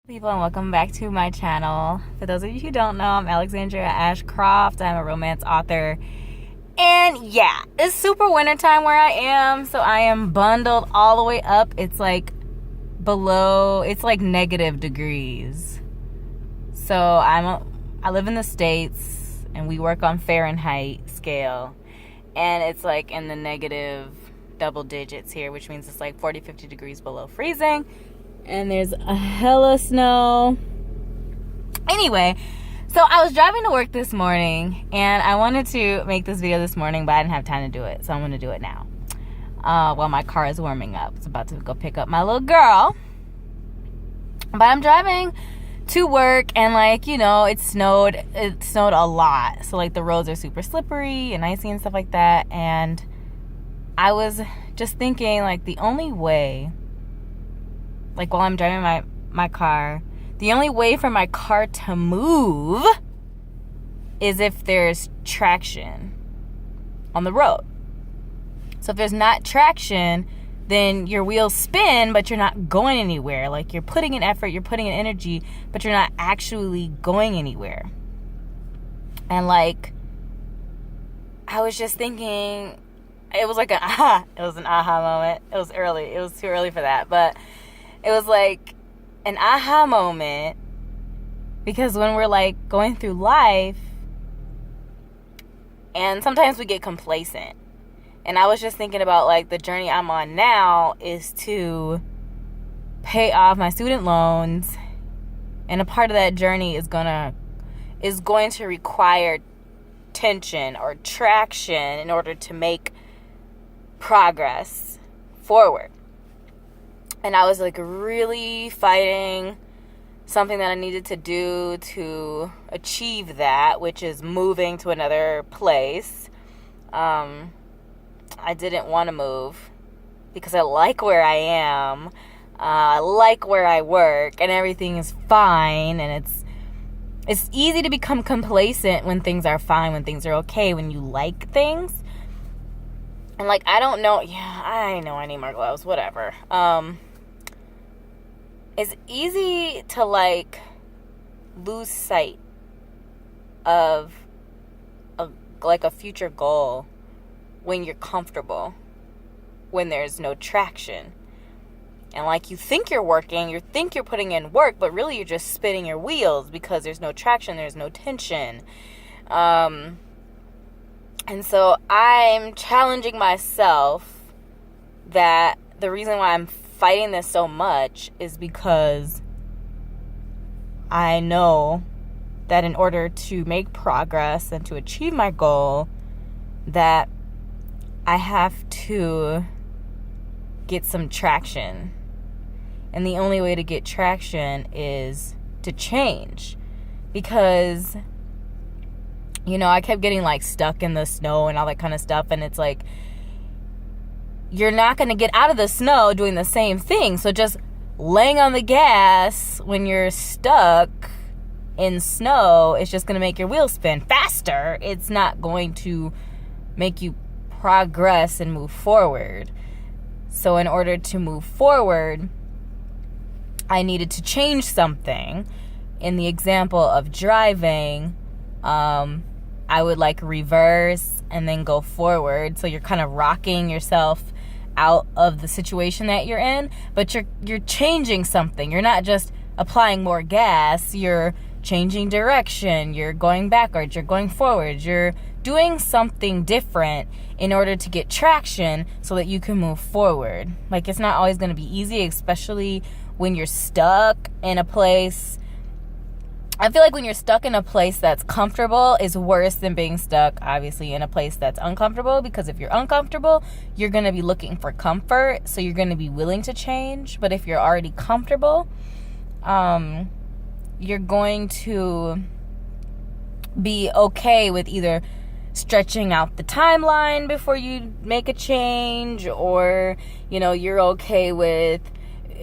People, and welcome back to my channel. For those of you who don't know, I'm Alexandria ASHCROFT. I'm a romance author. And yeah, it's super wintertime where I am, so I am bundled all the way up. It's like negative degrees. So I live in the States, and we work on Fahrenheit scale. And it's like in the negative double digits here, which means it's like 40, 50 degrees below freezing. And there's a hella snow. Anyway, so I was driving to work this morning, and I wanted to make this video this morning, but I didn't have time to do it, so I'm going to do it now. While my car is warming up. It's about to go pick up my little girl. But I'm driving to work, and it snowed a lot. So the roads are super slippery and icy and stuff like that. And I was just thinking the only way, while I'm driving my car, the only way for my car to move is if there's traction on the road. So if there's not traction, then your wheels spin, but you're not going anywhere. You're putting in effort, you're putting in energy, but you're not actually going anywhere. And I was just thinking, it was an aha moment. It was early. It was too early for that, but it was an aha moment, because when we're going through life, and sometimes we get complacent. And I was just thinking about the journey I'm on now is to pay off my student loans, and a part of that journey is going to require tension or traction in order to make progress forward. And I was really fighting something that I needed to do to achieve that, which is moving to another place. I didn't want to move because I like where I am. I like where I work, and everything is fine. And it's easy to become complacent when things are fine, when things are okay, when you like things. And I don't know. Yeah, I know I need more gloves. Whatever. It's easy to lose sight of a future goal when you're comfortable, when there's no traction. And you think you're working, you think you're putting in work, but really you're just spinning your wheels because there's no traction, there's no tension. And so I'm challenging myself that the reason why I'm fighting this so much is because I know that in order to make progress and to achieve my goal, that I have to get some traction. And the only way to get traction is to change. Because, I kept getting stuck in the snow and all that kind of stuff. And it's you're not going to get out of the snow doing the same thing. So just laying on the gas when you're stuck in snow is just going to make your wheels spin faster. It's not going to make you progress and move forward. So in order to move forward, I needed to change something. In the example of driving, I would reverse and then go forward. So you're kind of rocking yourself out of the situation that you're in, but you're changing something. You're not just applying more gas, you're changing direction, you're going backwards, you're going forward, you're doing something different in order to get traction so that you can move forward. It's not always going to be easy, especially when you're stuck in a place. I feel when you're stuck in a place that's comfortable is worse than being stuck, obviously, in a place that's uncomfortable. Because if you're uncomfortable, you're going to be looking for comfort. So you're going to be willing to change. But if you're already comfortable, you're going to be okay with either stretching out the timeline before you make a change, or, you're okay with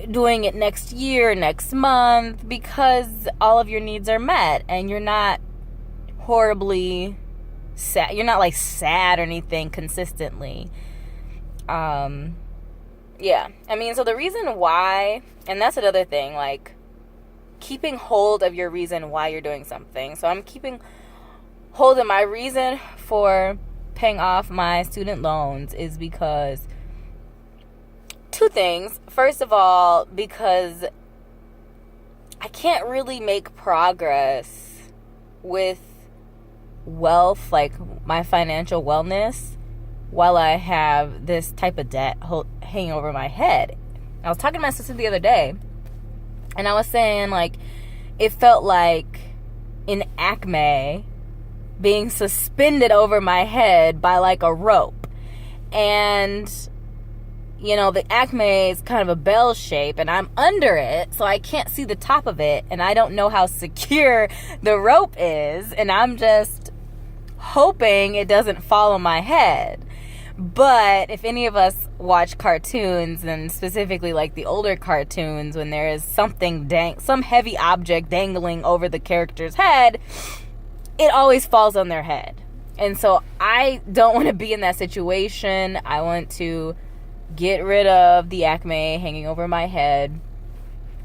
doing it next year, next month, because all of your needs are met and you're not horribly sad. You're not sad or anything consistently. Yeah. So the reason why, and that's another thing, keeping hold of your reason why you're doing something. So I'm keeping hold of my reason for paying off my student loans is because two things. First of all, because I can't really make progress with wealth, like my financial wellness, while I have this type of debt hanging over my head. I was talking to my sister the other day, and I was saying, like, it felt like an Acme being suspended over my head by, like, a rope. And, you know, the Acme is kind of a bell shape, and I'm under it, so I can't see the top of it, and I don't know how secure the rope is, and I'm just hoping it doesn't fall on my head. But if any of us watch cartoons, and specifically like the older cartoons, when there is something some heavy object dangling over the character's head, it always falls on their head. And so I don't want to be in that situation. I want to get rid of the Acme hanging over my head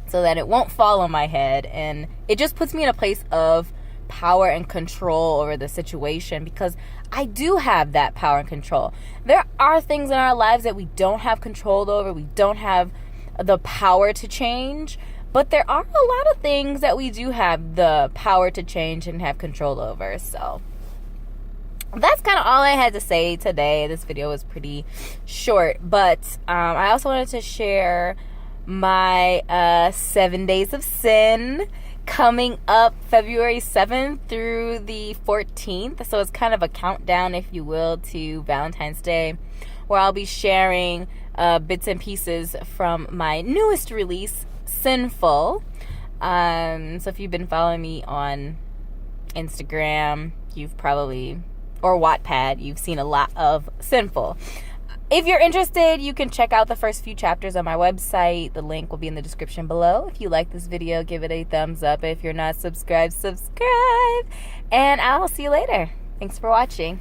so that it won't fall on my head, and it just puts me in a place of power and control over the situation, because I do have that power and control. There are things in our lives that we don't have control over, we don't have the power to change, but there are a lot of things that we do have the power to change and have control over. So that's kind of all I had to say today. This video was pretty short, but I also wanted to share my 7 days of sin coming up February 7th through the 14th. So it's kind of a countdown, if you will, to Valentine's Day, where I'll be sharing bits and pieces from my newest release, Sinful. So if you've been following me on Instagram, you've probably, or Wattpad, you've seen a lot of Sinful. If you're interested, you can check out the first few chapters on my website. The link will be in the description below. If you like this video, give it a thumbs up. If you're not subscribed, subscribe. And I'll see you later. Thanks for watching.